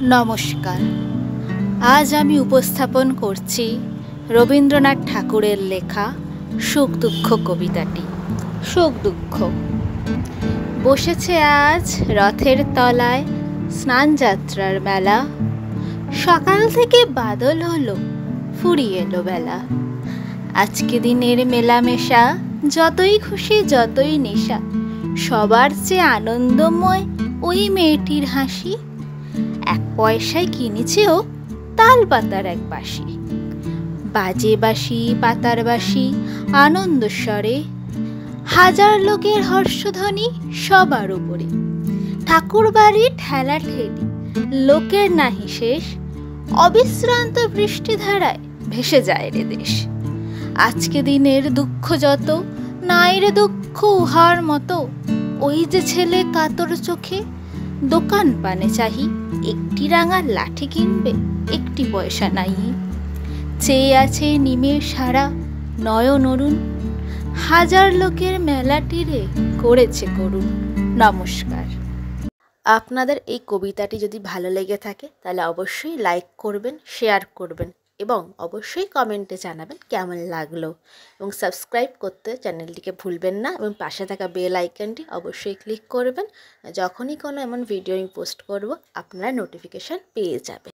নমস্কার। আজ আমি উপস্থাপন করছি রবীন্দ্রনাথ ঠাকুরের লেখা সুখ দুঃখ কবিতাটি। সুখ দুঃখ। বসেছে আজ রথের তলায় স্নানযাত্রার মেলা, সকাল থেকে বাদল হলো ফুরিয়ে এলো বেলা। আজকে দিনের মেলামেশা, যতই খুশি যতই নেশা, সবার চেয়ে আনন্দময় ওই মেয়েটির হাসি। 1 পয়সায় কিনেছে ও তাল পাতার এক বাঁশি, বাজে বাঁশি পাতার বাঁশি আনন্দ স্বরে, হাজার লোকের হর্ষধ্বনি সবার উপরে। ঠাকুর বাড়ি ঠেলা ঠেলি, লোকের নাহি শেষ, অবিশ্রান্ত বৃষ্টিধারায় ভেসে যায় রে দেশ। আজকে দিনের দুঃখ যত, নাই রে দুঃখ উহার মতো। ওই যে ছেলে কাতর চোখে দোকান পানে চাহি, একটি রাঙা লাঠি কিনবে 1 পয়সা নাই। চেয়ে আছে নিমের সারা নয়ন অরুণ, হাজার লোকের মেলাটিরে করেছে করুণ। নমস্কার। আপনাদের এই কবিতাটি যদি ভালো লেগে থাকে তাহলে অবশ্যই লাইক করবেন, শেয়ার করবেন এবং অবশ্যই কমেন্টে জানাবেন কেমন লাগলো, এবং সাবস্ক্রাইব করতে চ্যানেলটিকে ভুলবেন না, এবং পাশে থাকা বেল আইকনটি অবশ্যই ক্লিক করবেন। যখনই কোনো এমন ভিডিও আমি পোস্ট করব আপনারা নোটিফিকেশান পেয়ে যাবেন।